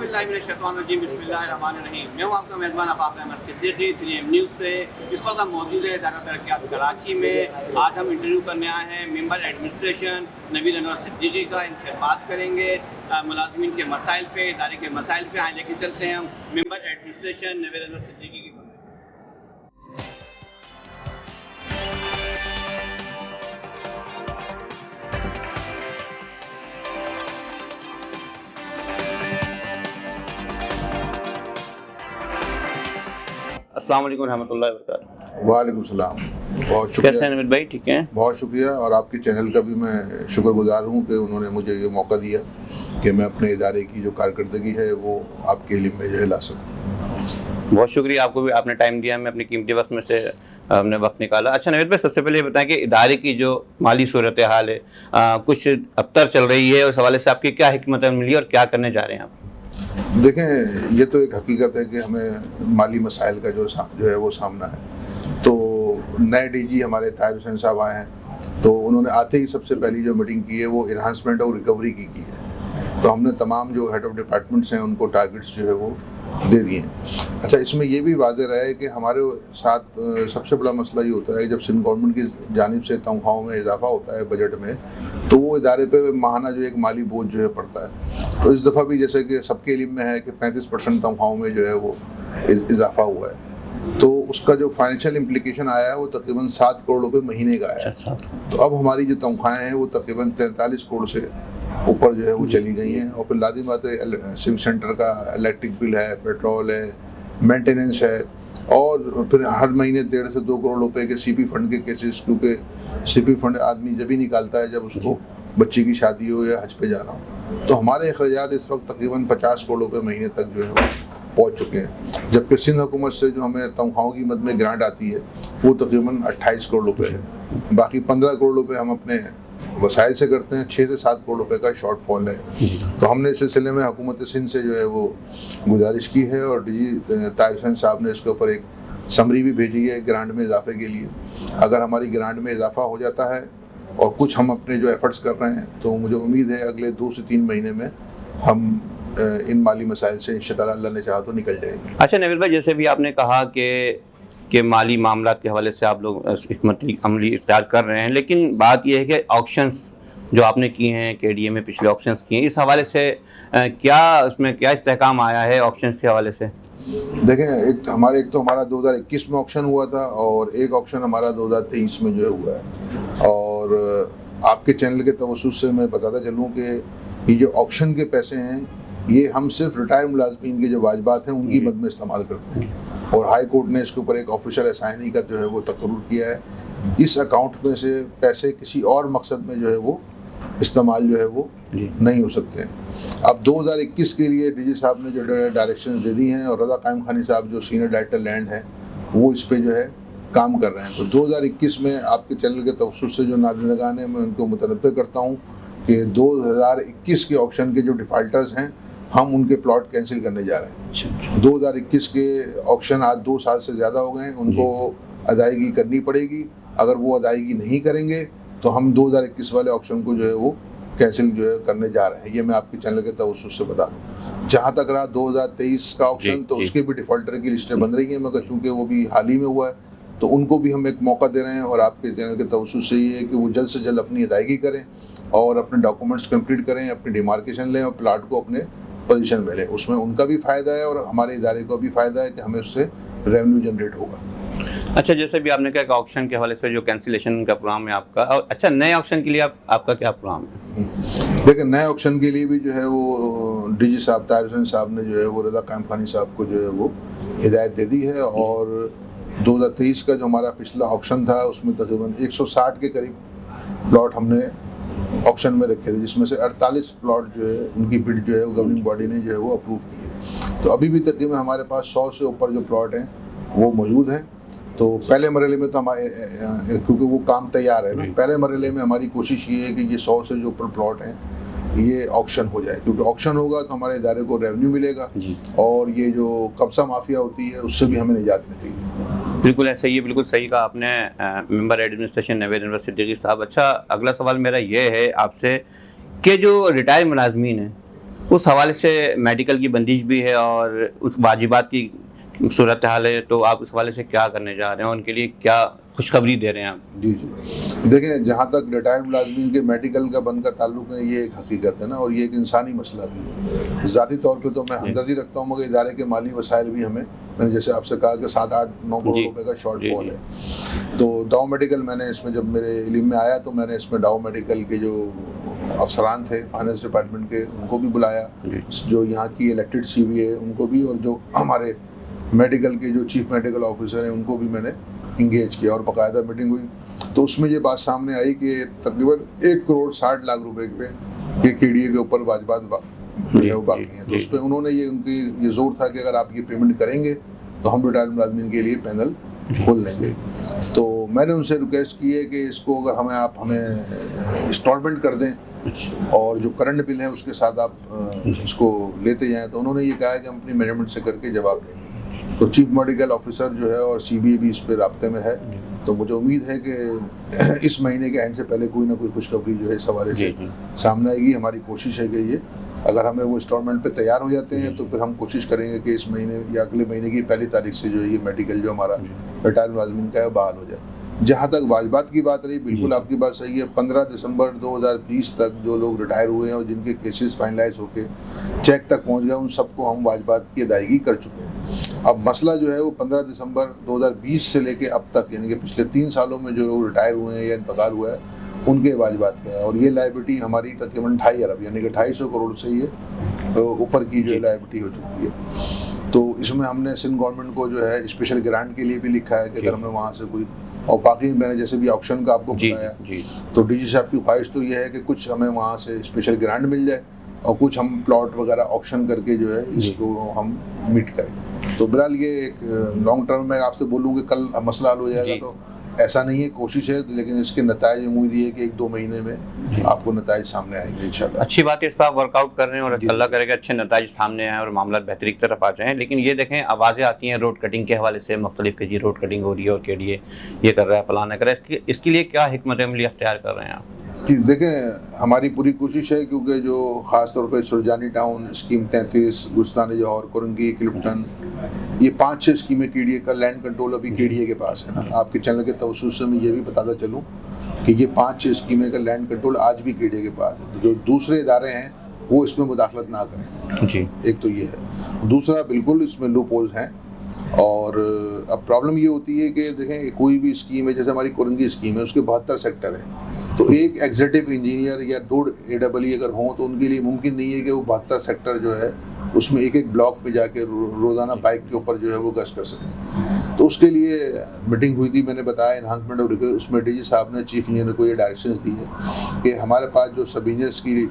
औज़ुबिल्लाहिमिनश्शैतानिर्रजीम बिस्मिल्लाहिर्रहमानिर्रहीम। मैं हूँ आपका मेज़बान आफाक अहमद सिद्दीकी 3M न्यूज़ से। इस वक्त हम मौजूद है इदारा तरक्कियात कराची में। आज हम इंटरव्यू करने आए हैं मेंबर एडमिनिस्ट्रेशन नवीद अनवर सिद्दीकी का। इनसे बात करेंगे मुलाज़िमीन के मसाइल पे, इदारे के मसाइल पे। आए लेके चलते हैं हम मेंबर एडमिनिस्ट्रेशन नवीद अनवर सिद्दीकी की। अस्सलाम वालेकुम रहमतुल्लाहि व बरकातहू। वालेकुम सलाम। बहुत कैसे हैं शुक्रिया, नवीद भाई, ठीक हैं? बहुत शुक्रिया। और आपके चैनल का भी मैं शुक्रगुजार हूँ कि उन्होंने मुझे ये मौका दिया कि मैं अपने इदारे की जो कारकर्दगी है वो आपके इल्म में जो है ला सकूँ। बहुत शुक्रिया आपको भी, आपने टाइम दिया, मैं अपनी कीमती वक्त में से हमने वक्त निकाला। अच्छा नवीद भाई, सबसे पहले ये बताएं कि इदारे की जो माली सूरत हाल है कुछ अबतर चल रही है, उस हवाले से आपकी क्या हिकमत मिली और क्या करने जा रहे हैं आप? देखें, ये तो एक हकीकत है कि हमें माली मसाइल का जो है वो सामना है। तो नए डीजी हमारे ताहिर हुसैन साहब आए हैं, तो उन्होंने आते ही सबसे पहली जो मीटिंग की है वो इन्हांसमेंट और रिकवरी की है। तो हमने तमाम जो हेड ऑफ डिपार्टमेंट्स हैं उनको टारगेट्स जो है वो दे दिए हैं। अच्छा, इसमें ये भी वाज़ेह रहा है कि हमारे साथ सबसे बड़ा मसला ये होता है जब सिंध गवर्नमेंट की जानिब से तनख्वाहों में इजाफा होता है बजट में, तो वो इदारे पे माहाना जो एक माली बोझ जो है पड़ता है। तो इस दफ़ा भी जैसे कि सबके इल्म में है कि 35% तनख्वाहों में जो है वो इजाफा हुआ है, तो उसका जो फाइनेंशियल इम्प्लीकेशन आया है वो तकरीबन 7 करोड़ रुपए महीने का आया है। तो अब हमारी जो तनख्वाहें हैं वो तकरीबन 43 करोड़ से ऊपर जो है वो चली गई हैं। और फिर लाजिम बात है सिविक सेंटर का इलेक्ट्रिक बिल है, पेट्रोल है, मेंटेनेंस है, और फिर हर महीने 1.5 से 2 करोड़ रुपए के सीपी फंड के केसेस, क्योंकि सीपी फंड आदमी जब ही निकालता है जब उसको बच्ची की शादी हो या हज पे जाना हो। तो हमारे अखराजात इस वक्त तकरीबन 50 करोड़ रुपए महीने तक जो है वो पहुँच चुके हैं, जबकि सिंध हुकूमत से जो हमें तनख्वाहों की मद में ग्रांट आती है वो तकरीबन 28 करोड़ रुपए है। बाकी 15 करोड़ रुपए हम अपने वसाइल से करते हैं। 6 से 7 करोड़ रुपए का शॉर्टफॉल है। तो हमने इस सिलसिले में हुकूमत सिंध से जो है वो गुजारिश की है और डीजी ताहिर हुसैन साहब ने इसके ऊपर एक समरी भी भेजी है ग्रांट में इजाफे के लिए। अगर हमारी ग्रांट में इजाफा हो जाता है और कुछ हम अपने जो एफर्ट्स कर रहे हैं, तो मुझे उम्मीद है अगले 2 से 3 महीने में हम इन माली मसाइल से इंशाअल्लाह अल्लाह ने चाहा तो निकल जाएंगे। अच्छा नवीद भाई, जैसे भी आपने कहा कि माली मामला के हवाले से आप लोग हिकमत अमली इख्तियार कर रहे हैं, लेकिन बात यह है कि ऑक्शंस जो आपने किए हैं KDA में, पिछले ऑक्शंस किए हैं, इस हवाले से क्या उसमें क्या इस्तेहकाम आया है ऑक्शंस के हवाले से? देखें, एक तो हमारा 2021 में ऑक्शन हुआ था और एक ऑक्शन हमारा 2023 में जो है हुआ है। और आपके चैनल के तवज्जुह से मैं बताता चलूँ कि ये जो ऑक्शन के पैसे हैं ये हम सिर्फ रिटायर्ड मुलाज़मीन के जो वाजिबात हैं उनकी मद में इस्तेमाल करते हैं, और हाई कोर्ट ने इसके ऊपर एक ऑफिशियल असाइनी का जो है वो तकर्रुर किया है। इस अकाउंट में से पैसे किसी और मकसद में जो है वो इस्तेमाल जो है वो नहीं हो सकते हैं। अब 2021 के लिए डीजी साहब ने जो डायरेक्शन दे दी हैं और रज़ा कायम खानी साहब जो सीनियर डायरेक्टर लैंड हैं वो इस पे जो है काम कर रहे हैं। तो 2021 में आपके चैनल के तवज्जुह से जो नाज़रीन हैं मैं उनको मुतनब्बे करता हूँ कि 2021 के ऑक्शन के जो डिफ़ाल्टर्स हैं हम उनके प्लॉट कैंसिल करने जा रहे हैं। 2021 के ऑक्शन आज 2 साल से ज़्यादा हो गए हैं, उनको अदायगी करनी पड़ेगी। अगर वो अदायगी नहीं करेंगे तो हम 2021 वाले ऑक्शन को जो है वो कैंसिल जो है करने जा रहे हैं। ये मैं आपके चैनल के तवज्जुह से बता दूँ। जहाँ तक रहा 2023 का ऑक्शन, तो उसके भी डिफ़ॉल्टर की लिस्टें बन रही हैं, मगर चूँकि वो भी हाल ही में हुआ है तो उनको भी हम एक मौका दे रहे हैं। और आपके चैनल के तवज्जुह से ये है कि वो जल्द से जल्द अपनी अदायगी करें और अपने डॉक्यूमेंट्स कंप्लीट करें, अपनी डिमार्केशन लें और प्लाट को अपने पोजीशन में लें। उसमें उनका भी फ़ायदा है और हमारे इदारे को भी फ़ायदा है कि हमें उससे रेवेन्यू जनरेट होगा। अच्छा, जैसे भी आपने कहा कि ऑक्शन के हवाले से जो कैंसिलेशन का प्रोग्राम है आपका, और अच्छा नए ऑक्शन के लिए आपका क्या प्रोग्राम है? देखिए, नए ऑक्शन के लिए भी जो है वो डीजी साहब ताहिर हुसैन साहब ने जो है वो रज़ा कायम खानी साहब को जो है वो हिदायत दे दी है। और 2023 का जो हमारा पिछला ऑक्शन था उसमें तकरीबन 160 के करीब प्लॉट हमने ऑक्शन में रखे थे, जिसमें से 48 प्लॉट जो है उनकी बिड जो है वो गवर्निंग बॉडी ने जो है वो अप्रूव की है। तो अभी भी तकरीबन हमारे पास 100 से ऊपर जो प्लॉट हैं वो मौजूद हैं। तो पहले मरहले में तो हमारे क्योंकि वो काम तैयार है ना, पहले मरहले में हमारी कोशिश ये है कि ये 100 से जो ऊपर प्लॉट हैं ये ऑक्शन हो जाए, क्योंकि ऑक्शन होगा तो हमारे इदारे को रेवेन्यू मिलेगा और ये जो कब्जा माफिया होती है उससे भी हमें निजात मिलेगी। बिल्कुल ऐसा ही है, बिल्कुल सही कहा आपने मेंबर एडमिनिस्ट्रेशन नवीद अनवर सिद्दीकी साहब। अच्छा, अगला सवाल मेरा ये है आपसे कि जो रिटायर्ड मुलाजमीन हैं उस हवाले से मेडिकल की बंदिश भी है और उस वाजिबात की सूरत हाल है, तो आप उस हवाले से क्या करने जा रहे हैं? उनके लिए क्या खुशखबरी दे रहे हैं आप? जी, जी। देखें, जहाँ तक रिटायर्ड मुलाज़मीन के मेडिकल का बंद का ताल्लुक है, ये एक हकीकत है ना, और ये एक इंसानी मसला भी है। ज़ाती तौर पे तो मैं हमदर्दी रखता हूँ, मगर इदारे के माली वसाइल भी हमें, मैंने जैसे आपसे कहा कि 7, 8, 9 करोड़ रुपए का शॉर्टफॉल है। तो डाउ मेडिकल मैंने इसमें, जब मेरे इल्म में आया, तो मैंने इसमें डाउ मेडिकल के जो अफसरान थे फाइनेंस डिपार्टमेंट के, उनको भी बुलाया, जो यहाँ की इलेक्टेड सीबीए है उनको भी, और जो हमारे मेडिकल के जो चीफ मेडिकल ऑफिसर हैं उनको भी मैंने इंगेज किया और बाकायदा मीटिंग हुई। तो उसमें ये बात सामने आई कि तकरीबन 1 करोड़ 60 लाख रुपए पे केडीए के ऊपर वाजिबात जो है वो बाकी हैं। तो उस पर उन्होंने ये जोर था कि अगर आप ये पेमेंट करेंगे तो हम रिटायर्ड मुलाज़मीन के लिए पैनल खोल देंगे। तो मैंने उनसे रिक्वेस्ट की है कि इसको अगर हमें इंस्टॉलमेंट कर दें और जो करंट बिल है उसके साथ आप इसको लेते जाएं। तो उन्होंने ये कहा कि हम अपनी मैनेजमेंट से करके जवाब देंगे। तो चीफ मेडिकल ऑफिसर जो है और सीबीए भी इस पे राब्ते में है। तो मुझे उम्मीद है कि इस महीने के एंड से पहले कोई ना कोई खुशखबरी जो है इस हवाले से सामने आएगी। हमारी कोशिश है कि ये अगर हमें वो इंस्टॉलमेंट पे तैयार हो जाते हैं तो फिर हम कोशिश करेंगे कि इस महीने या अगले महीने की पहली तारीख से जो है ये मेडिकल जो हमारा रिटायर्ड मुलाज़मीन का है बहाल हो जाए। जहाँ तक वाजिबात की बात रही, बिल्कुल आपकी बात सही है। 15 दिसंबर 2020 तक जो लोग रिटायर हुए हैं और जिनके केसेस फाइनलाइज होके चेक तक पहुँच गए, उन सबको हम वाजिबात की अदायगी कर चुके हैं। अब मसला जो है वो 15 दिसंबर 2020 से लेके अब तक, यानी कि पिछले 3 सालों में जो लोग रिटायर हुए हैं या इंतकाल हुआ है, उनके वाजिबात का है। और ये लायबिलिटी हमारी तकरीबन 2.5 अरब यानी कि 250 करोड़ से ये ऊपर की जो लायबिलिटी हो चुकी है। तो इसमें हमने सिंध गवर्नमेंट को जो है स्पेशल ग्रांट के लिए भी लिखा है कि अगर हमें वहाँ से कोई, और बाकी मैंने जैसे भी ऑक्शन का आपको बताया, तो डीजी साहब की ख्वाहिश तो ये है कि कुछ हमें वहाँ से स्पेशल ग्रांट मिल जाए और कुछ हम प्लॉट वगैरह ऑक्शन करके जो है इसको हम मीट करें। तो बहरहाल ये एक लॉन्ग टर्म में आपसे बोलूँ कि कल मसला हल हो जाएगा, तो ऐसा नहीं है, कोशिश है, लेकिन इसके नताइज उम्मीद ये है कि 1-2 महीने में आपको नताइज सामने आएंगे इंशाल्लाह। अच्छी बात है, इस पर आप वर्कआउट कर रहे हैं और अल्लाह करेगा अच्छे नताइज सामने आए और मामला बेहतरी की तरफ आ जाएं। लेकिन ये देखें, आवाज़ें आती हैं रोड कटिंग के हवाले से मुख्तलिफ के, जी रोड कटिंग हो रही है और के लिए ये कर रहा है, फलाना कर रहा है, इसके लिए क्या हिकमत अमली अख्तियार कर रहे हैं आप? जी देखें, हमारी पूरी कोशिश है, क्योंकि जो ख़ास तौर पे सुरजानी टाउन स्कीम 33, गुस्तान जौहर, कुरंगी, क्लिफ्टन, ये 5-6 स्कीमें केडीए का लैंड कंट्रोल अभी केडीए के पास है ना। आपके चैनल के तवज्जुह से मैं ये भी बताता चलूँ कि ये 5-6 स्कीमें का लैंड कंट्रोल आज भी केडीए के पास है। तो जो दूसरे इदारे हैं वो इसमें मुदाखलत ना करें जी। एक तो ये है। दूसरा, बिल्कुल इसमें लूप होल्स हैं। और अब प्रॉब्लम ये होती है कि देखें, कोई भी स्कीम है, जैसे हमारी कुरंगी स्कीम है, उसके 72 सेक्टर है। तो एक एग्जीक्यूटिव इंजीनियर या 2 AEE अगर हों तो उनके लिए मुमकिन नहीं है कि वो 72 सेक्टर जो है उसमें एक ब्लॉक पे जाके रोज़ाना बाइक के ऊपर जो है वो गश्त कर सकें। तो उसके लिए मीटिंग हुई थी, मैंने बताया एनहांसमेंट ऑफ रिक्वेस्ट, उसमें डीजी साहब ने चीफ इंजीनियर को ये डायरेक्शंस दी है कि हमारे पास जो सब इंजीनियर्स की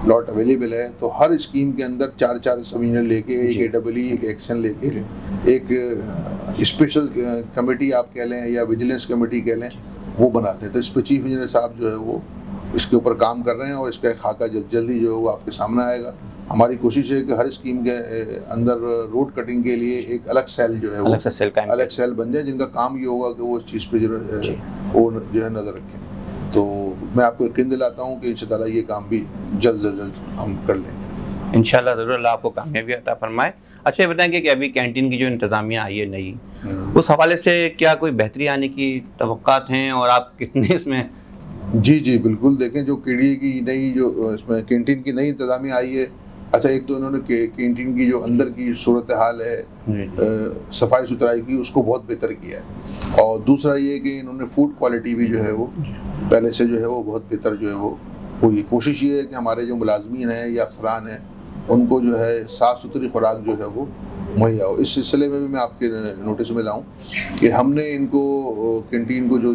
लॉट अवेलेबल है, तो हर स्कीम के अंदर 4-4 सब इंजीनियर लेके, एक AEE, एक एक्शन लेके, एक स्पेशल कमेटी आप कह लें या विजिलेंस कमेटी कह लें, वो बनाते हैं। तो इस पर चीफ इंजीनियर साहब जो है वो इसके ऊपर काम कर रहे हैं और इसका एक खाका जल्दी जो है वो आपके सामने आएगा। हमारी कोशिश है कि हर स्कीम के अंदर रोड कटिंग के लिए एक अलग सेल जो है वो अलग सेल बन जाए, जिनका काम ये होगा कि वो इस चीज़ पे वो जो है नज़र रखें। तो मैं आपको यकीन दिलाता हूँ कि इंशाअल्लाह ये काम भी जल्द हम कर लेंगे। इंशाअल्लाह ज़रूर, अल्लाह आपको कामयाबी अता फरमाए। अच्छा, ये बताएंगे कि अभी कैंटीन की जो इंतज़ामिया आई है नई, उस हवाले से क्या कोई बेहतरी आने की तवक्कात हैं और आप कितने इसमें? जी बिल्कुल। देखें, जो केडीए की नई जो इसमें कैंटीन की नई इंतज़ामिया आई है, अच्छा, एक तो इन्होंने कैंटीन की जो अंदर की सूरत हाल है, सफाई सुथराई की, उसको बहुत बेहतर किया है। और दूसरा ये कि इन्होंने फूड क्वालिटी भी जो है वो पहले से जो है वो बहुत बेहतर जो है वो हुई। कोशिश ये है कि हमारे जो मुलाजमीन हैं या अफसरान हैं उनको जो है साफ़ सुथरी खुराक जो है वो मुहैया हो। इस सिलसिले में भी मैं आपके नोटिस में लाऊं कि हमने इनको कैंटीन को जो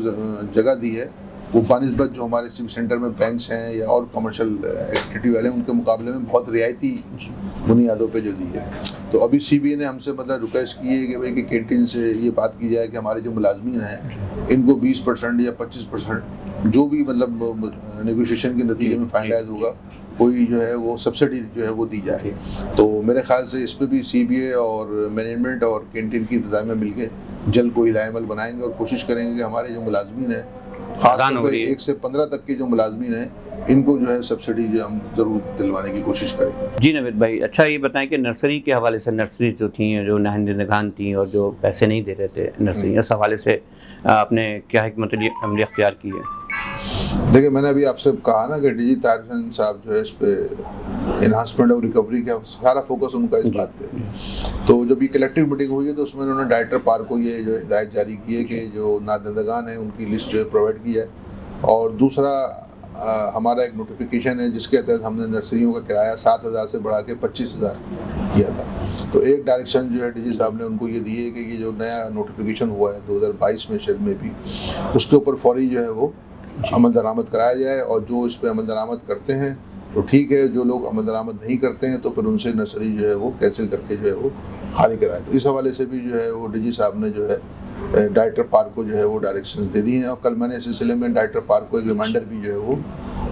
जगह दी है वो बानिस्बत जो हमारे सिविल सेंटर में बैंक्स हैं या और कमर्शियल एक्टिविटी वाले हैं उनके मुकाबले में बहुत रियायती बुनियादों पे जो दी है। तो अभी सीबीए ने हमसे मतलब रिक्वेस्ट की है कि भाई कि कैंटीन से ये बात की जाए कि हमारे जो मुलाजमीन हैं इनको 20% या 25% जो भी मतलब नेगोशिएशन के नतीजे में फाइनलाइज होगा, कोई जो है वो सब्सिडी जो है वो दी जाए। तो मेरे ख्याल से इस पर भी सीबीए और मैनेजमेंट और कैंटीन की इंतजामिया मिलकर जल्द कोई लाएमल बनाएंगे और कोशिश करेंगे कि हमारे जो मुलाजमीन हैं खासतौर पे 1 से 15 तक के जो मुलाजमीन हैं, इनको जो है सब्सिडी जो हम जरूर दिलवाने की कोशिश करेंगे। जी नवीद भाई, अच्छा ये बताएं कि नर्सरी के हवाले से, नर्सरी जो थी, जो नाहिंदगान थी और जो पैसे नहीं दे रहे थे नर्सरी, इस हवाले से आपने क्या हिकमत अमली अख्तियार की है? देखिए, मैंने अभी आपसे कहा ना कि डीजी ताहिर हुसैन साहब जो है इस पे एनहांसमेंट और रिकवरी का सारा फोकस उनका इस बात पे है। तो जब ये कलेक्टिव मीटिंग हुई है तो उसमें उन्होंने डायरेक्टर पार्क को ये जो हिदायत जारी की है कि जो नादंदगान है उनकी लिस्ट जो है प्रोवाइड की है। और दूसरा हमारा एक नोटिफिकेशन है जिसके तहत हमने नर्सरियों का किराया 7,000 से बढ़ा के 25,000 किया था। तो एक डायरेक्शन जो है डीजी साहब ने उनको ये दी है कि ये जो नया नोटिफिकेशन हुआ है 2022 में शायद में भी, उसके ऊपर फौरी जो है वो अमल दरामद कराया जाए, और जो इस पे अमल दरामद करते हैं तो ठीक है, जो लोग अमल दरामद नहीं करते हैं तो फिर उनसे नर्सरी जो है वो कैंसिल करके जो है वो खाली कराए। तो इस हवाले से भी जो है वो डीजी साहब ने जो है डायरेक्टर पार्क को जो है वो डायरेक्शंस दे दी हैं। और कल मैंने इस सिलसिले में डायरेक्टर पार्क को एक रिमाइंडर भी जो है वो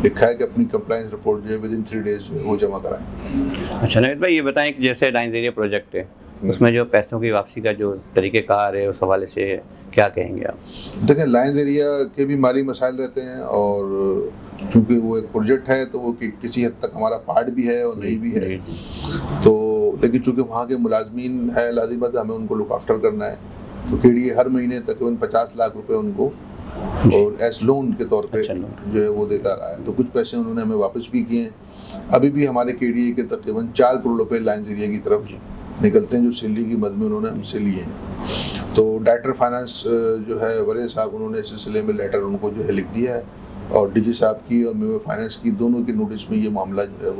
लिखा है कि अपनी कंप्लायंस रिपोर्ट जो है विद इन 3 डेज जो है वो जमा कराएं। अच्छा नवीद भाई, ये बताएं कि जैसे लाइन्स एरिया प्रोजेक्ट है, उसमें जो पैसों की वापसी का जो तरीक़ेकार है, उस हवाले से क्या कहेंगे आप? देखिए, लाइन्स एरिया के भी माली मसाइल रहते हैं, और चूंकि वो एक प्रोजेक्ट है तो वो किसी हद तक हमारा पार्ट भी है और नहीं भी है। तो लेकिन चूंकि वहाँ के मुलाजमीन है, लाजिम बात है हमें उनको लुक आफ्टर करना है। तो केडीए हर महीने तकरीबन 50 लाख रुपए उनको और एस लोन के तौर पे जो है वो देता रहा है। तो कुछ पैसे उन्होंने हमें वापस भी किए हैं। अभी भी हमारे केडीए के तकरीबन 4 करोड़ रुपए लाइन्स एरिया की तरफ निकलते हैं जो सैलरी की मद में उन्होंने हमसे लिए हैं। तो डायरेक्टर फाइनेंस जो है वरे साहब, उन्होंने इस सिलसिले में लेटर उनको जो है लिख दिया है, और डीजी साहब की और मेंबर फाइनेंस की दोनों के नोटिस में ये मामला जो है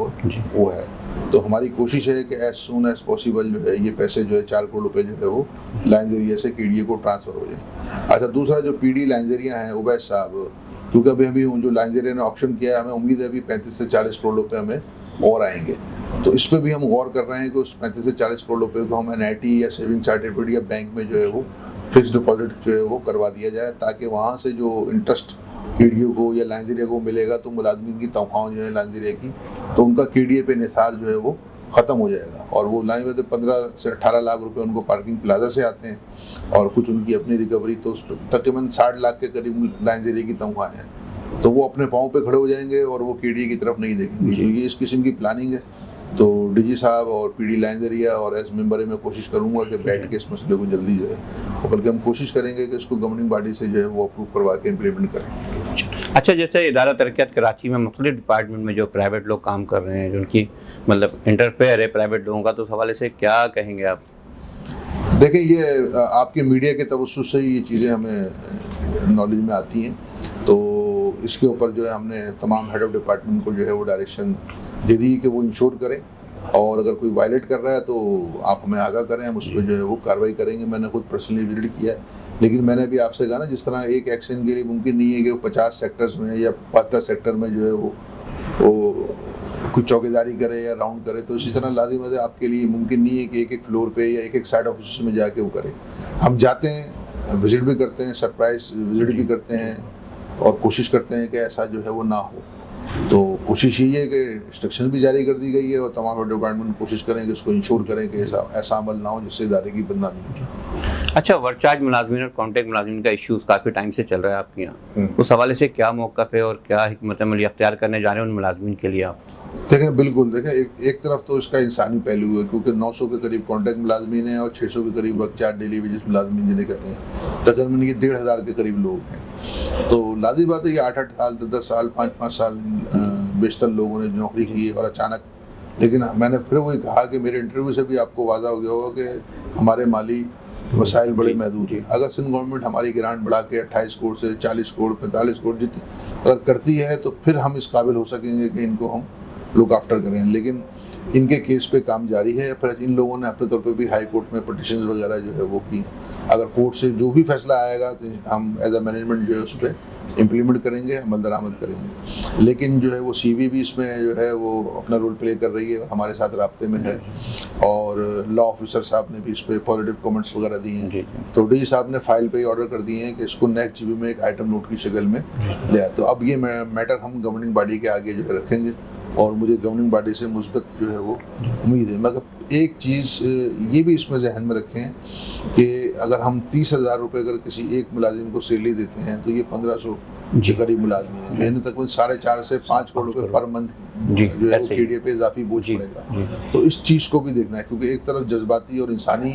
वो है। तो हमारी कोशिश है कि एज सून एज पॉसिबल जो है ये पैसे जो है 4 करोड़ रुपए जो है वो लाइन्स एरिया से केडीए को ट्रांसफर हो जाए। अच्छा, दूसरा जो पीडी लाइन्स एरिया है, उबैद साहब, क्योंकि अभी जो लाइन्स एरिया ने ऑप्शन किया है, हमें उम्मीद है अभी 35 से 40 करोड़ रुपए हमें और आएंगे। तो इस पे भी हम गौर कर रहे हैं कि उस 35 से 40 करोड़ रुपए को हम एनआईटी या सेविंग सर्टिफिकेट या बैंक में जो है वो फिक्स डिपॉजिट जो है वो करवा दिया जाए, ताकि वहाँ से जो इंटरेस्ट केडीए को या लाइन्स एरिया को मिलेगा तो मुलाजमीन की तनख्वाहें जो है लाइन्स एरिया की, तो उनका केडीए पे निसार जो है वो खत्म हो जाएगा। और वो लाइन में 15 से 18 लाख रुपए उनको पार्किंग प्लाजा से आते हैं, और कुछ उनकी अपनी रिकवरी, तो तकरीबन 60 लाख के करीब लाइन्स एरिया की तनख्वाहें हैं। तो वो अपने पाँव पे खड़े हो जाएंगे और वो केडीए की तरफ नहीं देखेंगे। तो ये इस किस्म की प्लानिंग है। तो डीजी साहब और पीडी लाइन्स एरिया और एस मेंबर मैं कोशिश करूंगा कि बैठ के इस मसले को जल्दी जो है, बल्कि हम कोशिश करेंगे कि इसको गवर्निंग बॉडी से जो है वो अप्रूव करवा के इम्प्लीमेंट करें। अच्छा, जैसे इदारा तरक्यात कराची में मुख्तलिफ डिपार्टमेंट में जो प्राइवेट लोग काम कर रहे हैं, जो उनकी मतलब इंटरफेयर है प्राइवेट लोगों का, तो उस हवाले से क्या कहेंगे आप? देखिए, ये आपके मीडिया के तवज्जुह से ये चीज़ें हमें नॉलेज में आती हैं। तो इसके ऊपर जो है हमने तमाम हेड ऑफ डिपार्टमेंट को जो है वो डायरेक्शन दे दी कि वो इंश्योर करें, और अगर कोई वायलेट कर रहा है तो आप हमें आगाह करें, हम उस पर जो है वो कार्रवाई करेंगे। मैंने खुद पर्सनली विजिट किया है, लेकिन मैंने भी आपसे कहा ना, जिस तरह एक एक्शन के लिए मुमकिन नहीं है कि 50 सेक्टर्स में या 72 सेक्टर में जो है वो कुछ चौकीदारी करे या राउंड करे, तो इसी तरह लाजिम है आपके लिए मुमकिन नहीं है कि एक फ्लोर पे या एक साइड ऑफिस में जाके वो करे। हम जाते हैं, विजिट भी करते हैं, सरप्राइज विजिट भी करते हैं, और कोशिश करते हैं कि ऐसा जो है वो ना हो। तो कोशिश यही है कि इंस्ट्रक्शन भी जारी कर दी गई है, और तमाम डिपार्टमेंट कोशिश करें कि इसको इंश्योर करें कि ऐसा अमल ना हो जिससे इदारे की बदनामी हो। अच्छा, वर्कचार्ज मुलाजमीन और कॉन्ट्रैक्ट मुलाजमीन का इश्यूज काफ़ी टाइम से चल रहा है आपके यहाँ, उस हवाले से क्या मौक़िफ़ है और क्या हिकमत अमली अख्तियार करने जा रहे हैं उन मुलाजमीन के लिए आप? देखें, बिल्कुल देखें, एक तरफ तो इसका इंसानी पहलू है, क्योंकि 900 के करीब कॉन्ट्रैक्ट मुलाजमीन हैं और 600 के करीब वर्कचार्ज डेली वेजेस मुलाजमीन जिन्हें कहते हैं, तकरीबन ये 1,500 के करीब लोग हैं। तो लाज़िम बात है कि 8-8 साल, 10-10 साल, 5-5 साल बेशतर लोगों ने नौकरी की और अचानक, लेकिन मैंने फिर वही कहा कि मेरे इंटरव्यू से भी आपको वाज़ा हो गया होगा कि हमारे माली वसाइल बड़े महदूद हैं। अगर सिंध गवर्नमेंट हमारी ग्रांट बढ़ा के 28 करोड़ से 40 करोड़ 45 करोड़ जितनी अगर करती है तो फिर हम इस काबिल हो सकेंगे कि इनको हम लुक आफ्टर करें। लेकिन इनके केस पे काम जारी है। फिर इन लोगों ने अपने तौर पे भी हाई कोर्ट में पिटिशन वगैरह जो है वो की हैं। अगर कोर्ट से जो भी फैसला आएगा तो हम एज अ मैनेजमेंट जो है उस पर इम्प्लीमेंट करेंगे, अमल दरामद करेंगे। लेकिन जो है वो सीबी भी इसमें जो है वो अपना रोल प्ले कर रही है और हमारे साथ राब्ते में है, और लॉ ऑफिसर साहब ने भी इस पर पॉजिटिव कमेंट्स वगैरह दिए हैं। तो डी साहब ने फाइल पे ही ऑर्डर कर दिए हैं कि इसको नेक्स्ट जीबी में एक आइटम नोट की शक्ल में ले आए। तो अब ये मैटर हम गवर्निंग बॉडी के आगे जो है रखेंगे और मुझे गवर्निंग बॉडी से मुस्बत जो है वो उम्मीद है। मगर एक चीज़ ये भी इसमें जहन में रखें कि अगर हम 30,000 रुपये अगर किसी एक मुलाजिम को सैलरी देते हैं तो ये 1500 के करीब मुलाजमीन है, यानी तकरीबन 4.5 से 5 करोड़ रुपये पर मंथ जो है वो KDA पे इजाफी बोझ पड़ेगा। तो इस चीज़ को भी देखना है, क्योंकि एक तरफ जज्बाती और इंसानी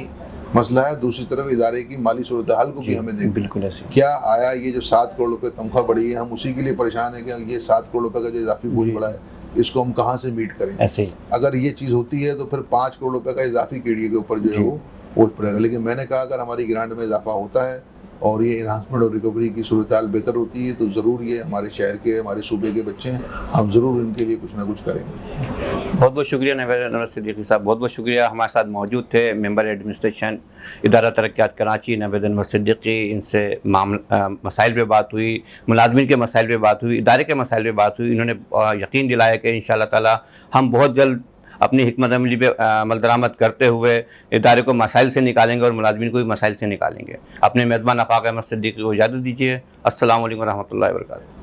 मसला है, दूसरी तरफ इदारे की माली सूरत हाल को भी हमें देखना है। क्या आया ये जो 7 करोड़ रुपये तनख्वाह बढ़ी है, हम उसी के लिए परेशान है कि ये 7 करोड़ रुपये का जो इजाफी बोझ बढ़ा है इसको हम कहाँ से मीट करें। अगर ये चीज़ होती है तो फिर 5 करोड़ रुपये का इजाफी KDA के ऊपर जो है वो बोझ पड़ेगा। लेकिन मैंने कहा अगर हमारी ग्रांट में इजाफा होता है और ये इन्हांसमेंट और रिकवरी की सूरत हाल बेहतर होती है तो ज़रूर ये हमारे शहर के, हमारे सूबे के बच्चे हैं, हम ज़रूर इनके लिए कुछ ना कुछ करेंगे। बहुत बहुत शुक्रिया नवीद अनवर सिद्दीकी साहब, बहुत बहुत शुक्रिया। हमारे साथ मौजूद थे मेंबर एडमिनिस्ट्रेशन इदारा तरक्यात कराची नवीद अनवर सिद्दीकी। इनसे मसाइल पे बात हुई, मुलाजमीन के मसाइल पे बात हुई, इदारे के मसाइल पे बात हुई। इन्होंने यकीन दिलाया कि इंशाअल्लाह ताला हम बहुत जल्द अपनी हिकमत अमली पे अमल दरामद करते हुए इदारे को मसाइल से निकालेंगे और मुलाजमीन को भी मसाइल से निकालेंगे। अपने मेज़बान आफाक अहमद सिद्दीकी को इजाज़त दीजिए। अस्सलाम वालेकुम रहमतुल्लाहि व बरकातहू।